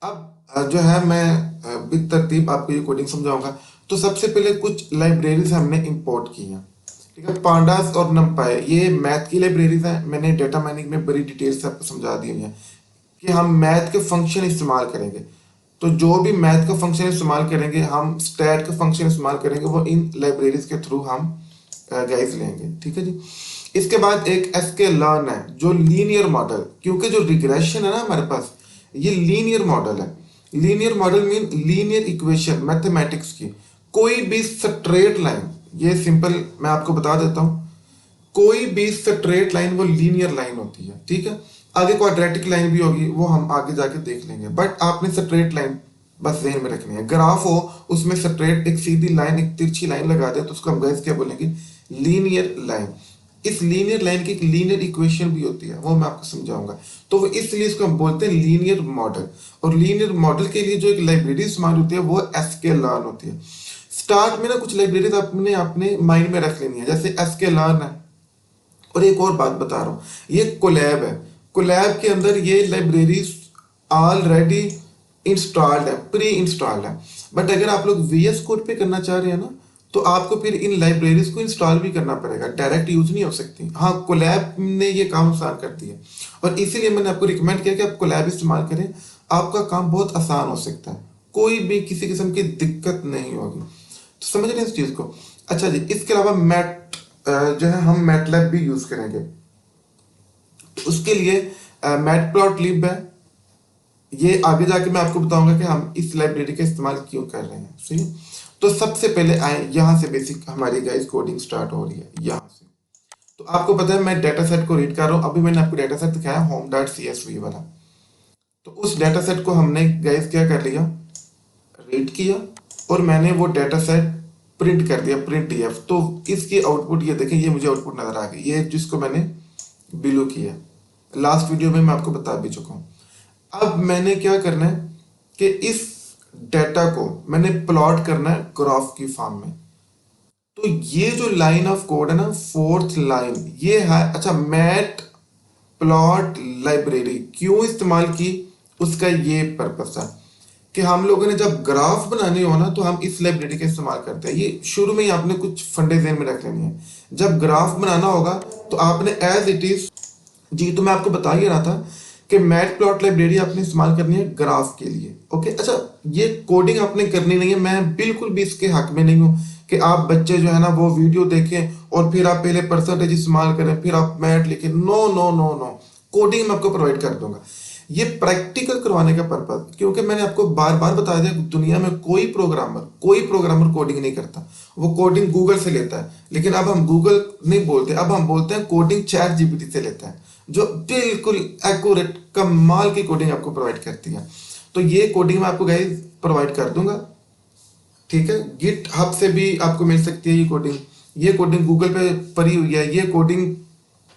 अब जो है मैं बितरतीब आपको ये कोडिंग समझाऊंगा। तो सबसे पहले कुछ लाइब्रेरीज हमने इंपोर्ट की हैं, ठीक है। पांडास और नमपाई ये मैथ की लाइब्रेरीज हैं। मैंने डेटा माइनिंग में बड़ी डिटेल से आपको समझा दी हुई है कि हम मैथ के फंक्शन इस्तेमाल करेंगे। तो जो भी मैथ का फंक्शन इस्तेमाल करेंगे, हम स्टैट का फंक्शन इस्तेमाल करेंगे, वो इन लाइब्रेरीज के थ्रू हम गाइस लेंगे, ठीक है जी। इसके बाद एक एसके लर्न है जो लीनियर मॉडल, क्योंकि जो रिग्रेशन है ना हमारे पास, ये लीनियर मॉडल है। Linear model mean linear equation mathematics की कोई भी स्ट्रेट लाइन, ये सिंपल मैं आपको बता देता हूँ, कोई भी स्ट्रेट लाइन वो लीनियर लाइन होती है, ठीक है। आगे क्वाड्रेटिक लाइन भी होगी, वो हम आगे जाके देख लेंगे, बट आपने स्ट्रेट लाइन बस ज़हन में रखनी है। ग्राफ हो उसमें स्ट्रेट एक सीधी लाइन, एक तिरछी लाइन लगा दे तो उसको हम गाइस क्या बोलेंगे, लीनियर लाइन। इस लीनियर लाइन की एक लीनियर इक्वेशन भी होती है, वो मैं आपको समझाऊंगा। तो वो इसलिए इसको हम बोलते हैं लीनियर मॉडल। और लीनियर मॉडल के लिए जो एक लाइब्रेरी इस्तेमाल होती है वो एसके लर्न होती है। स्टार्ट में ना कुछ लाइब्रेरीज आपने अपने माइंड में रख लेनी है, जैसे एसके लर्न है। और एक और बात बता रहा हूँ, ये कोलैब है। कोलैब के अंदर ये लाइब्रेरीज ऑलरेडी इंस्टॉल्ड है, प्री इंस्टॉल्ड है। बट अगर आप लोग वीएस कोड पे करना चाह रहे हैं ना, तो आपको फिर इन लाइब्रेरीज को इंस्टॉल भी करना पड़ेगा, डायरेक्ट यूज नहीं हो सकती। हाँ, कोलैब ने ये काम आसान कर दिया और इसीलिए मैंने आपको रिकमेंड किया कि आप कोलैब इस्तेमाल करें, आपका काम बहुत आसान हो सकता है, कोई भी किसी किस्म की दिक्कत नहीं होगी। तो समझ रहे हैं इस चीज़ को। अच्छा जी, इसके अलावा मैट जो है हम मैटलैब भी यूज़ करेंगे। उसके लिए मैटप्लॉटलिब है, ये आगे जाके मैं आपको बताऊंगा कि हम इस लाइब्रेरी का इस्तेमाल क्यों कर रहे हैं, सही। तो सबसे पहले आए यहाँ से, बेसिक हमारी गाइस कोडिंग स्टार्ट हो रही है यहाँ से। तो आपको पता है मैं डेटा सेट को रीड कर रहा हूँ, अभी मैंने आपको डेटा सेट दिखाया home.csv वाला। तो उस डेटा सेट को हमने गाइस क्या कर लिया, रीड किया और मैंने वो डेटा सेट प्रिंट कर दिया, प्रिंट df। तो इसकी आउटपुट ये देखें, ये मुझे आउटपुट नजर आ गई, ये जिसको मैंने बिलो किया, लास्ट वीडियो में मैं आपको बता भी चुका हूँ। अब मैंने क्या करना है कि इस डेटा को मैंने प्लॉट करना है ग्राफ की फॉर्म में। तो ये जो लाइन ऑफ कोड है ना, फोर्थ लाइन, ये है। अच्छा, मैट प्लॉट लाइब्रेरी क्यों इस्तेमाल की, उसका ये पर्पस था कि हम लोगों ने जब ग्राफ बनाने हो ना, तो हम इस लाइब्रेरी का इस्तेमाल करते हैं। ये शुरू में ही आपने कुछ फंडे ज़हन में रख लेनी है। जब ग्राफ बनाना होगा तो आपने एज इट इज जी, तो मैं आपको बता ही रहा था कि मैट प्लॉट लाइब्रेरी आपने इस्तेमाल करनी है ग्राफ के लिए, ओके। अच्छा, ये कोडिंग आपने करनी नहीं है, मैं बिल्कुल भी इसके हक में नहीं हूँ कि आप बच्चे जो है ना वो वीडियो देखें और फिर आप पहले परसेंटेज इस्तेमाल करें फिर आप मैट लिखें। No no no no, coding मैं आपको प्रोवाइड कर दूंगा। ये प्रैक्टिकल करवाने का पर्पज, क्योंकि मैंने आपको बार बार बता दिया, दुनिया में कोई प्रोग्रामर कोडिंग नहीं करता, वो कोडिंग गूगल से लेता है। लेकिन अब हम गूगल नहीं बोलते, अब हम बोलते हैं कोडिंग चैट जीपीटी से लेता है, जो बिल्कुल एक्यूरेट कमाल की कोडिंग आपको प्रोवाइड करती है। तो ये कोडिंग मैं आपको गाइस प्रोवाइड कर दूंगा, ठीक है। गिट हब से भी आपको मिल सकती है ये कोडिंग। ये कोडिंग गूगल पे पड़ी हुई है, ये कोडिंग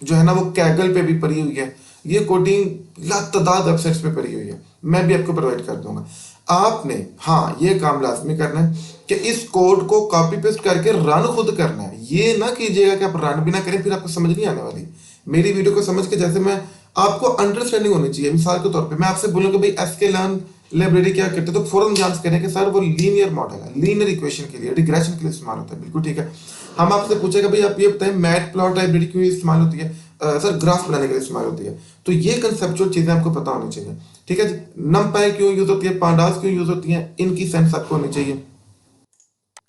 जो है ना वो कैगल पे भी पड़ी हुई है, ये कोडिंग लातादाद वेबसाइट्स पे पड़ी हुई है, मैं भी आपको प्रोवाइड कर दूंगा। आपने हाँ ये काम लाजमी करना है कि इस कोड को कॉपी पेस्ट करके रन खुद करना है। ये ना कीजिएगा कि आप रन भी ना करें, फिर आपको समझ नहीं आने वाली। मेरी वीडियो को समझ के, जैसे मैं आपको अंडरस्टैंडिंग होनी चाहिए। मिसाल के तौर पे मैं आपसे बोलूँ कि भाई एसके लर्न लाइब्रेरी क्या करते, तो फौरन जांच करें कि सर वो लीनियर मॉडल है, लीनियर इक्वेशन के लिए, रिग्रेशन के लिए इस्तेमाल होता है, बिल्कुल ठीक है। हम आपसे पूछेगा भाई आप ये बताएं मैट प्लॉट लाइब्रेरी क्यों इस्तेमाल होती है, सर ग्राफ बनाने के लिए इस्तेमाल होती है। तो ये कंसेप्चुअल चीजें आपको पता होनी चाहिए, ठीक है जी। नमपाई क्यों यूज होती है, पांडास क्यों यूज होती है, इनकी सेंस आपको होनी चाहिए,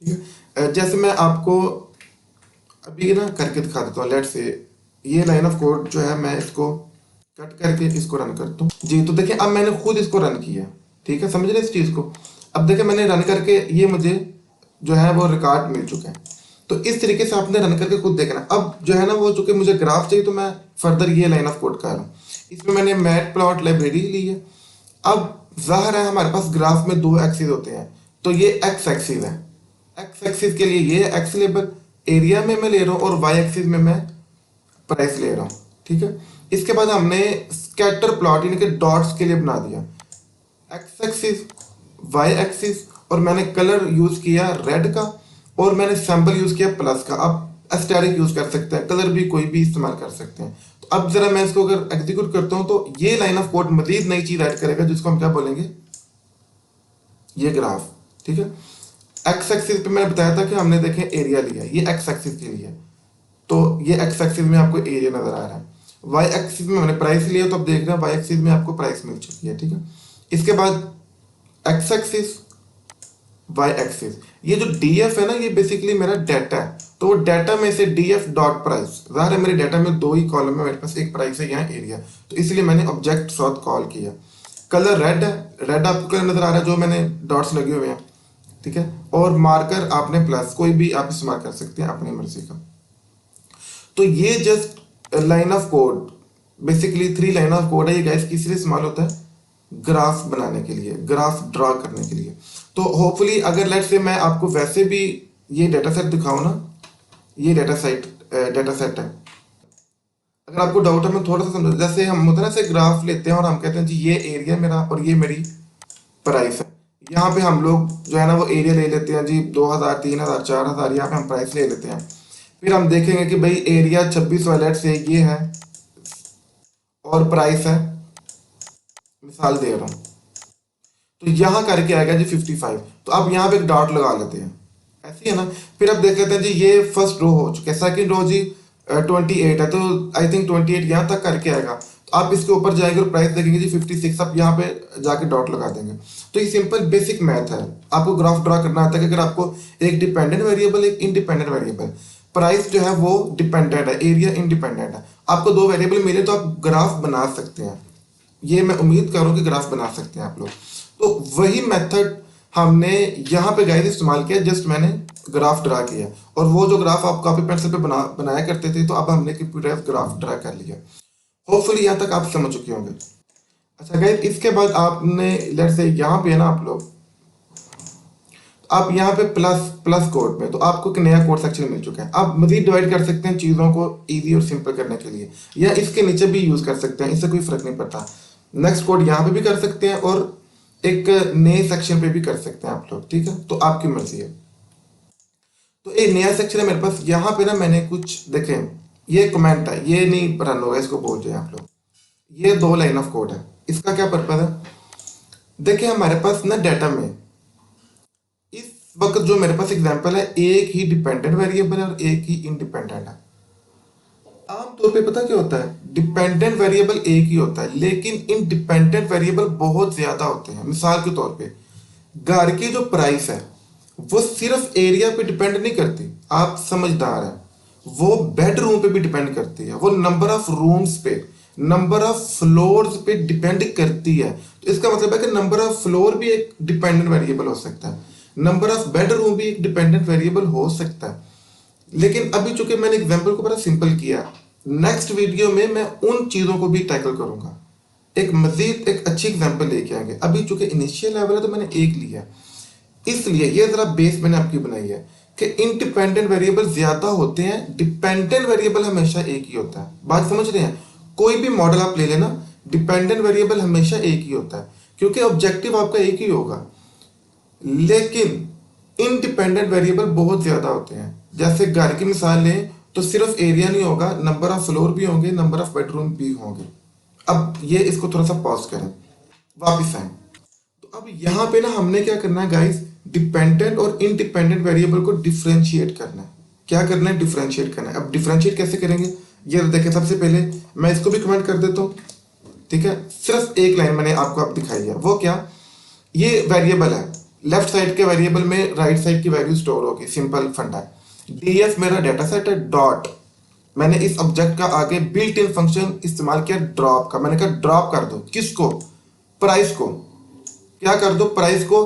ठीक है। जैसे मैं आपको अभी ना करके दिखा देता हूँ। लेट से ये लाइन ऑफ कोड जो है मैं इसको कट करके इसको रन करता हूँ जी। तो देखिए अब मैंने खुद इसको रन किया, ठीक है, समझ रहे इस चीज को। अब देखिए मैंने रन करके ये मुझे जो है वो रिकॉर्ड मिल चुका है। तो इस तरीके से आपने रन करके खुद देखना। अब जो है ना वो चूंकि मुझे ग्राफ चाहिए, तो मैं फर्दर ये लाइन ऑफ कोड कर रहा हूँ। इसमें मैंने मैट प्लॉट लाइब्रेरी ली है। अब जाहिर है हमारे पास ग्राफ में दो एक्सिस होते हैं, तो ये एक्स एक्सिस है। एक्स एक्सिस के लिए ये एक्स लेबल एरिया में मैं ले रहा हूँ और वाई एक्सिस में मैं प्राइस ले रहा हूँ, ठीक है। इसके बाद हमने स्कैटर प्लॉट यानी कि डॉट्स के लिए बना दिया, एक्स एक्सिस वाई एक्सिस, और मैंने कलर यूज किया रेड का और मैंने सैंपल यूज किया प्लस का। अब एस्टेरिक यूज कर सकते हैं, कलर भी कोई भी इस्तेमाल कर सकते हैं। तो अब जरा मैं इसको अगर एग्जीक्यूट करता हूँ तो ये लाइन ऑफ कोड मजीद नई चीज ऐड करेगा, जिसको हम क्या बोलेंगे, ये ग्राफ, ठीक है। एक्स एक्सिस पे मैंने बताया था कि हमने देखें एरिया लिया, ये एक्स एक्सिस के लिए, तो ये एक्स एक्सिस में आपको एरिया नजर आ रहा है। वाई एक्सिस में मैंने प्राइस लिया, तो अब देख रहे हैं वाई एक्सिस में आपको प्राइस मिल चुकी है, ठीक है। इसके बाद एक्स एक्सिस, वाई एक्सिस, ये जो डी एफ है ना, ये बेसिकली मेरा डाटा है, तो वो डाटा में से डी एफ डॉट प्राइस, ज़ाहिर है मेरे डाटा में दो ही कॉलम है, मेरे पास एक प्राइस है, यहाँ एरिया, तो इसलिए मैंने ऑब्जेक्ट सॉर्ट कॉल किया। कलर रेड है, रेड आपको कलर नजर आ रहा है जो मैंने डॉट्स लगे हुए हैं, ठीक है। और मार्कर आपने प्लस, कोई भी आप इस्तेमाल कर सकते हैं अपनी मर्जी का। तो ये just line of code, basically 3 line of code है ये गाइस, किस लिए इस्तेमाल होता है? ग्राफ बनाने के लिए, ग्राफ ड्रॉ करने के लिए। तो होपफुली अगर लेट से मैं आपको वैसे भी ये डाटा सेट दिखाऊं ना, ये डाटा सेट है, अगर आपको डाउट है मैं थोड़ा सा समझा, जैसे हम होता है ना, ऐसे ग्राफ लेते हैं और हम कहते हैं जी ये एरिया मेरा और ये मेरी प्राइस है। यहाँ पे हम लोग जो है ना वो एरिया ले लेते हैं जी 2000, 3000, 4000, यहाँ पे हम प्राइस ले लेते हैं। फिर हम देखेंगे कि भाई एरिया 26 वालेट से ये है और प्राइस है, मिसाल दे रहा हूँ, तो यहाँ करके आएगा जी 55, तो अब यहाँ पे एक डॉट लगा लेते हैं, ऐसी है ना। फिर अब देख लेते हैं जी ये फर्स्ट रो हो चुका है, सेकंड रो जी 28 है, तो आई थिंक 28 यहाँ तक करके आएगा, तो आप इसके ऊपर जाएंगे और प्राइस देखेंगे जी 56, आप यहाँ पे जाके डॉट लगा देंगे। तो ये सिंपल बेसिक मैथ है, आपको ग्राफ ड्रा करना आता है कि अगर आपको एक डिपेंडेंट वेरिएबल, एक इंडिपेंडेंट वेरिएबल, प्राइस जो है वो डिपेंडेंट है, एरिया इंडिपेंडेंट है, आपको दो वेरिएबल मिले तो आप ग्राफ बना सकते हैं। ये मैं उम्मीद करूँ कि ग्राफ बना सकते हैं आप लोग। तो वही मेथड हमने यहाँ पे गाइस इस्तेमाल किया, जस्ट मैंने ग्राफ ड्रा किया, और वो जो ग्राफ आप कॉपी पेंसिल पे बनाया करते थे, तो अब हमने कंप्यूटर ग्राफ ड्रा कर लिया। होपफुली यहाँ तक आप समझ चुके होंगे। अच्छा गाइस, इसके बाद आपने लेट्स से यहाँ पे है ना आप लोग, आप यहाँ पे प्लस कोड में, तो आपको एक नया कोड सेक्शन मिल चुका है। आप मजीद डिवाइड कर सकते हैं चीज़ों को इजी और सिंपल करने के लिए, या इसके नीचे भी यूज़ कर सकते हैं, इससे कोई फर्क नहीं पड़ता। नेक्स्ट कोड यहाँ पे भी कर सकते हैं और एक नए सेक्शन पे भी कर सकते हैं आप लोग, ठीक है, तो आपकी मर्जी है। तो एक नया सेक्शन है मेरे पास, यहाँ पे ना मैंने कुछ देखें, ये कमेंट है, ये नहीं रन होगा, इसको बोल जाए आप लोग, ये 2 लाइन ऑफ कोड है। इसका क्या पर्पज है? देखिए हमारे पास ना डाटा में इस वक्त जो मेरे पास एग्जांपल है, एक ही डिपेंडेंट वेरिएबल है और एक ही इंडिपेंडेंट है। आमतौर पे पता क्या होता है, डिपेंडेंट वेरिएबल एक ही होता है, लेकिन इंडिपेंडेंट वेरिएबल बहुत ज्यादा होते हैं। मिसाल के तौर पे घर की जो प्राइस है वो सिर्फ एरिया पे डिपेंड नहीं करती, आप समझदार हैं, वो बेडरूम पे भी डिपेंड करती है, वो नंबर ऑफ रूम्स पे, नंबर ऑफ फ्लोर्स पे डिपेंड करती है। तो इसका मतलब है कि नंबर ऑफ फ्लोर भी एक डिपेंडेंट वेरिएबल हो सकता है, नंबर ऑफ बेडरूम भी एक डिपेंडेंट वेरिएबल हो सकता है। लेकिन अभी चूंकि मैंने एग्जांपल को बड़ा सिंपल किया, नेक्स्ट वीडियो में मैं उन चीज़ों को भी टैकल करूंगा, एक मजीद एक अच्छी एग्जांपल लेके आएंगे। अभी चूंकि इनिशियल लेवल है तो मैंने एक लिया, इसलिए ये जरा बेस मैंने आपकी बनाई है कि इंडिपेंडेंट वेरिएबल ज्यादा होते हैं, डिपेंडेंट वेरिएबल हमेशा एक ही होता है। बात समझ रहे हैं? कोई भी मॉडल आप ले लेना, डिपेंडेंट वेरिएबल हमेशा एक ही होता है, क्योंकि ऑब्जेक्टिव आपका एक ही होगा, लेकिन इंडिपेंडेंट वेरिएबल बहुत ज्यादा होते हैं। जैसे घर की मिसाल लें तो सिर्फ एरिया नहीं होगा, नंबर ऑफ फ्लोर भी होंगे, नंबर ऑफ बेडरूम भी होंगे। अब ये इसको थोड़ा सा पॉज करें, वापिस आए। तो अब यहाँ पे ना हमने क्या करना है गाइस, डिपेंडेंट और इंडिपेंडेंट वेरिएबल को डिफरेंशिएट करना है। क्या करना है? डिफरेंशिएट करना है। अब डिफरेंशिएट कैसे करेंगे, ये देखिए, सबसे पहले मैं इसको भी कमेंट कर देता हूँ, ठीक है। सिर्फ एक लाइन मैंने आपको अब दिखाई है, वो क्या, ये वेरिएबल है, लेफ्ट साइड के वेरिएबल में राइट साइड की वैल्यू स्टोर होगी, सिंपल फंडा है। डीएफ मेरा डाटा सेट है, डॉट मैंने इस ऑब्जेक्ट का आगे बिल्ट इन फंक्शन इस्तेमाल किया ड्रॉप का। मैंने कहा ड्रॉप कर दो, किसको? प्राइस को। क्या कर दो? प्राइस को।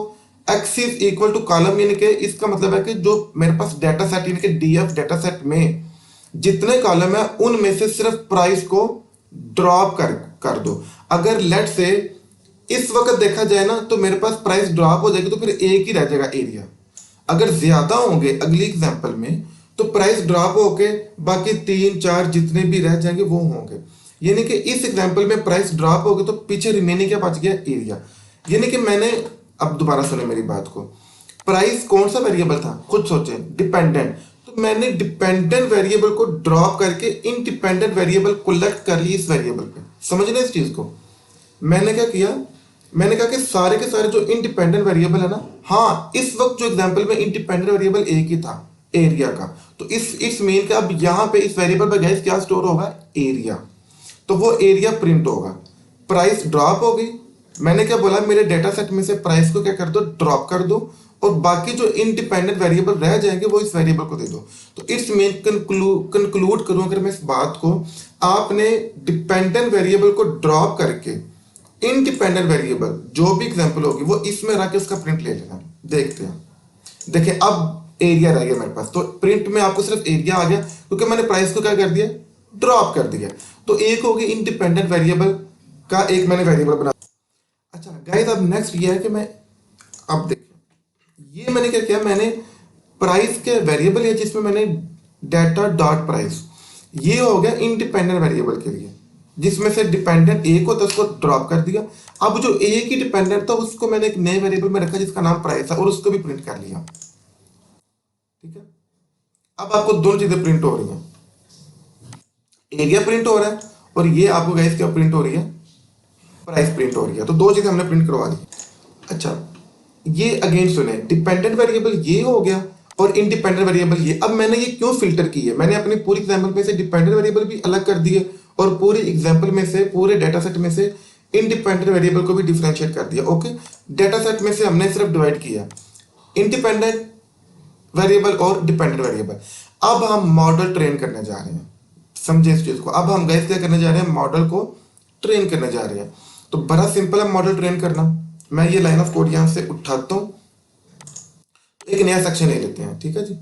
एक्सिस इक्वल टू कॉलम, यानी कि इसका मतलब है कि जो मेरे पास डाटा सेट यानी कि डीएफ डाटा सेट में जितने कॉलम है उनमें से सिर्फ प्राइस को ड्रॉप कर दो। अगर लेट से इस वक्त देखा जाए ना तो मेरे पास प्राइस ड्रॉप हो जाएगी, तो फिर एक ही रह जाएगा एरिया। अगर ज्यादा होंगे अगली एग्जांपल में तो प्राइस ड्रॉप होके बाकी 3-4 जितने भी रह जाएंगे वो होंगे। यानी कि इस एग्जांपल में प्राइस ड्रॉप हो गई तो पीछे रिमेनिंग क्या बच गया? एरिया। यानी कि मैंने, अब दोबारा सुने मेरी बात को, प्राइस कौन सा वेरिएबल था? खुद सोचे, डिपेंडेंट। तो मैंने डिपेंडेंट वेरिएबल को ड्रॉप करके इंडिपेंडेंट वेरिएबल कलेक्ट कर ली इस वेरिएबल पे। समझ रहे इस चीज को? मैंने क्या किया, मैंने कहा कि सारे के सारे जो इंडिपेंडेंट वेरिएबल है ना, हाँ इस वक्त जो एग्जांपल में इंडिपेंडेंट वेरिएबल एक ही था, एरिया का। तो इस मेन का अब यहाँ पे इस वेरिएबल पर गाइस क्या स्टोर होगा, एरिया। तो वो एरिया प्रिंट होगा। प्राइस ड्रॉप होगी, मैंने क्या बोला, मेरे डेटा सेट में से प्राइस को क्या कर दो, ड्रॉप कर दो, और बाकी जो इंडिपेंडेंट वेरिएबल रह जाएंगे वो इस वेरिएबल को दे दो। तो इट्स मीन कंक्लूड करूं अगर मैं इस बात को, आपने डिपेंडेंट वेरिएबल को ड्रॉप करके इंडिपेंडेंट वेरिएबल जो भी एग्जांपल होगी वो इसमें रख के उसका प्रिंट ले लेना। देखते हैं, देखिए अब एरिया रह गया मेरे पास, तो प्रिंट में आपको सिर्फ एरिया आ गया क्योंकि मैंने प्राइस को क्या कर दिया, ड्रॉप कर दिया। तो एक हो गई इंडिपेंडेंट वेरिएबल का एक मैंने वेरिएबल बना। अच्छा गाइस, अब नेक्स्ट ये है कि मैं, अब देखिए ये मैंने क्या किया, मैंने प्राइस के वेरिएबल है जिसमें मैंने डाटा डॉट प्राइस, ये हो गया इंडिपेंडेंट वेरिएबल के लिए, जिसमें से डिपेंडेंट एक होता है उसको ड्रॉप कर दिया। अब जो एक ही डिपेंडेंट था उसको मैंने एक नए वेरिएबल में रखा जिसका नाम प्राइस था और उसको भी प्रिंट कर लिया। ठीक है, अब आपको दोनों चीजें प्रिंट हो रही हैं, एरिया प्रिंट हो रहा है और ये आपको गाइस क्या प्रिंट हो रही है, प्राइस प्रिंट हो रही है। तो दो चीजें हमने प्रिंट करवा दी। अच्छा ये अगेन सुने, डिपेंडेंट वेरिएबल ये हो गया और इंडिपेंडेंट वेरिएबल ये। अब मैंने ये क्यों फिल्टर की है, मैंने अपनी पूरी एग्जांपल में से डिपेंडेंट वेरिएबल भी अलग कर दिए और पूरी एग्जांपल में से, पूरे डाटा सेट में से इंडिपेंडेंट वेरिएबल को भी डिफरेंशिएट कर दिया। ओके, डाटा सेट में से हमने सिर्फ डिवाइड किया इंडिपेंडेंट वेरिएबल और डिपेंडेंट वेरिएबल। अब हम मॉडल ट्रेन करने जा रहे हैं, समझे इस चीज को। अब हम गाइस क्या करने जा रहे हैं, मॉडल को ट्रेन करने जा रहे हैं। तो बड़ा सिंपल है मॉडल ट्रेन करना। मैं ये लाइन ऑफ कोड यहां से उठाता हूं, एक नया सेक्शन ले लेते हैं, ठीक है जी,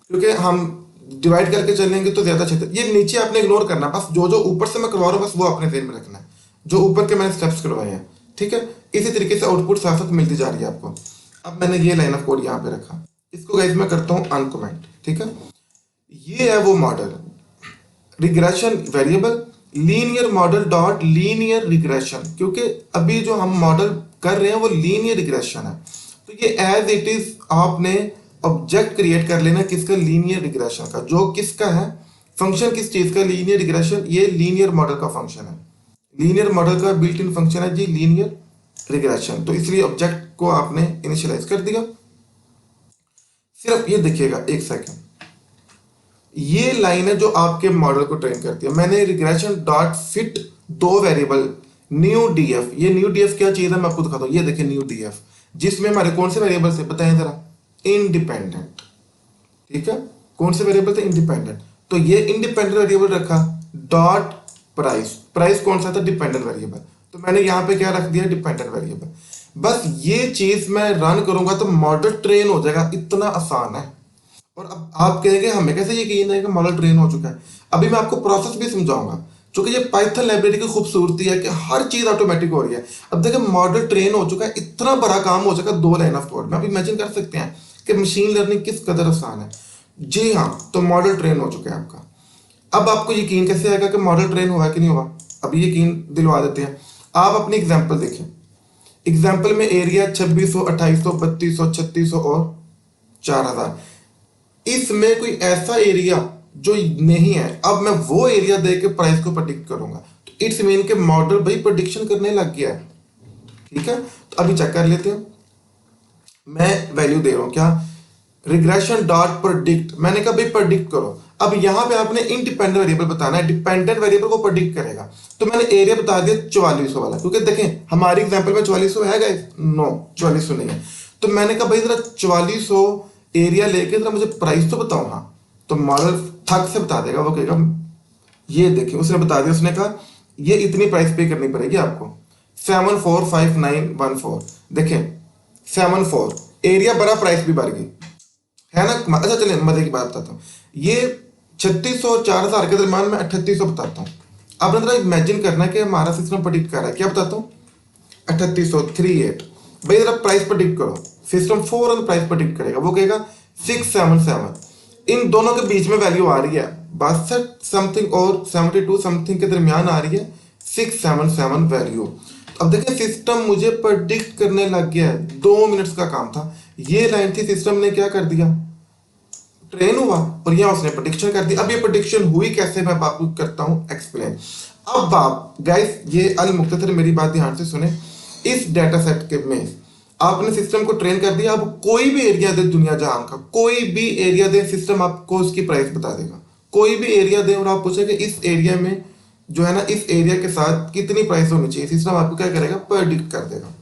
क्योंकि हम डिवाइड करके चलेंगे तो ज्यादा अच्छा। ये नीचे आपने इग्नोर करना, बस जो जो ऊपर से मैं करवा रहा हूँ बस वो अपने ध्यान में रखना है, जो ऊपर के मैंने स्टेप्स करवाए हैं। ठीक है, इसी तरीके से आउटपुट साथ साथ मिलती जा रही है आपको। अब मैंने ये लाइन ऑफ कोड यहाँ पे रखा, इसको गाइस मैं करता हूँ अनकमेंट। ठीक है, ये है वो model regression variable, linear model dot linear regression, क्योंकि अभी जो हम मॉडल कर रहे हैं वो लीनियर रिग्रेशन है। तो ये एज इट इज आपने ऑब्जेक्ट क्रिएट कर लेना किसका, लीनियर रिग्रेशन का। जो किसका है फंक्शन, किस चीज का, लीनियर रिग्रेशन, ये लीनियर मॉडल का फंक्शन है। लीनियर मॉडल का बिल्ट इन फंक्शन है जी लीनियर रिग्रेशन। तो इसलिए ऑब्जेक्ट को आपने इनिशियलाइज कर दिया। सिर्फ ये देखिएगा एक सेकेंड, ये लाइन है जो आपके मॉडल को ट्रेन करती है। मैंने रिग्रेशन डॉट फिट दो वेरिएबल न्यू डीएफ, ये न्यू डीएफ क्या चीज है मैं आपको दिखाता हूँ। ये देखिए न्यू डीएफ, जिसमें हमारे कौन से वेरिएबल थे बताएं जरा, इंडिपेंडेंट। ठीक है, कौन से वेरिएबल थे, इंडिपेंडेंट। तो ये इंडिपेंडेंट वेरिएबल रखा डॉट प्राइस, प्राइस कौन सा था, डिपेंडेंट वेरिएबल। तो मैंने यहाँ पे क्या रख दिया, डिपेंडेंट वेरिएबल। बस ये चीज मैं रन करूंगा तो मॉडल ट्रेन हो जाएगा, इतना आसान है। और अब आप कहेंगे हमें कैसे यकीन है कि मॉडल ट्रेन हो चुका है। अभी मैं आपको प्रोसेस भी समझाऊंगा, क्योंकि ये पाइथन लाइब्रेरी की खूबसूरती है कि हर चीज ऑटोमेटिक हो रही है। अब देखिए मॉडल ट्रेन हो चुका है, इतना बड़ा काम हो चुका है दो लाइन ऑफ कोड में। आप इमेजिन कर सकते हैं कि मशीन लर्निंग किस कदर आसान है। जी हाँ, तो मॉडल ट्रेन हो चुका है आपका। अब आपको यकीन कैसे आएगा कि मॉडल ट्रेन हुआ कि नहीं हुआ, अभी यकीन दिलवा देते हैं। आप अपनी एग्जाम्पल देखें, एग्जाम्पल में एरिया 2600, 2800, 3200, 3600 और 4000। इसमें कोई ऐसा एरिया जो नहीं है। अब मैं वो एरिया दे के प्राइस को प्रेडिक्ट करूंगा, तो इट्स मीन के मॉडल भाई प्रेडिक्शन करने लग गया है। ठीक है, तो अभी चेक कर लेते हैं। मैं वैल्यू दे रहा हूं क्या, रिग्रेशन डॉट प्रेडिक्ट, मैंने कहा भाई प्रेडिक्ट करो। अब यहां पे आपने इंडिपेंडेंट वेरिएबल बताना है, डिपेंडेंट वेरिएबल को प्रेडिक्ट करेगा। तो मैंने एरिया बता दिया 4400 वाला, क्योंकि देखें हमारी एग्जांपल में 4400 है गाइस, नो 4400 नहीं है। तो मैंने कहा भाई जरा 4400 एरिया लेके जरा मुझे प्राइस तो बताओ। हाँ, तो मॉडल थक से बता देगा, वो कहेगा ये देखिए, उसने बता दिया, उसने कहा ये इतनी प्राइस पे करनी पड़ेगी आपको 745914। देखें 74 एरिया बड़ा, प्राइस भी बढ़ गई है ना। अच्छा चलिए मजे की बात बताता हूँ, ये 3600 और 4000 के दरम्यान में 3800 बताता हूँ। आपने जरा इमेजिन करना कि हमारा सिस्टम प्रेडिक्ट कर रहा है, क्या बताता हूँ 3800 38। भाई जरा प्राइस प्रेडिक्ट करो, सिस्टम फौरन प्राइस प्रेडिक्ट करेगा, वो कहेगा 677। इन दोनों के बीच में वैल्यू आ रही है 62 समथिंग और 72 समथिंग के दरमियान आ रही है 677 वैल्यू। अब देखिए सिस्टम मुझे प्रेडिक्ट करने लग गया है, 2 मिनट्स का काम था। ये लाइन थी, सिस्टम ने क्या कर दिया, ट्रेन हुआ, और यहाँ उसने प्रेडिक्शन कर दी। अब ये प्रेडिक्शन हुई कैसे, मैं आपको करता हूँ एक्सप्लेन। अब आप गाइस ये अल मुख्तसर मेरी बात ध्यान से सुने। इस डाटा सेट के में आपने सिस्टम को ट्रेन कर दिया। अब कोई भी एरिया दे दुनिया जहां का, कोई भी एरिया दे, सिस्टम आपको उसकी प्राइस बता देगा। कोई भी एरिया दे और आप पूछे कि इस एरिया में जो है ना, इस एरिया के साथ कितनी प्राइस होनी चाहिए, सिस्टम आपको क्या करेगा, प्रेडिक्ट कर देगा।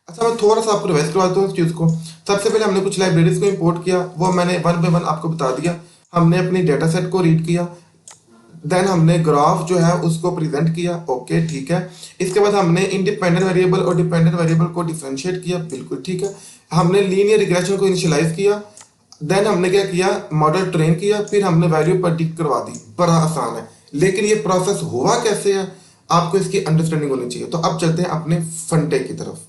अच्छा, मैं थोड़ा सा आपको रिवाइज करवाता हूँ इस चीज़ को। सबसे पहले हमने कुछ लाइब्रेरीज को इंपोर्ट किया, वो मैंने वन बाय वन आपको बता दिया। हमने अपनी डेटा सेट को रीड किया, देन हमने ग्राफ जो है उसको प्रेजेंट किया, ओके ठीक है। इसके बाद हमने इंडिपेंडेंट वेरिएबल और डिपेंडेंट वेरिएबल को डिफरेंशिएट किया, बिल्कुल ठीक है। हमने लीनियर रिग्रेशन को इनिशियलाइज किया, देन हमने क्या किया, मॉडल ट्रेन किया, फिर हमने वैल्यू प्रेडिक्ट करवा दी। बड़ा आसान है, लेकिन ये प्रोसेस हुआ कैसे है आपको इसकी अंडरस्टैंडिंग होनी चाहिए। तो अब चलते हैं अपने फंडे की तरफ।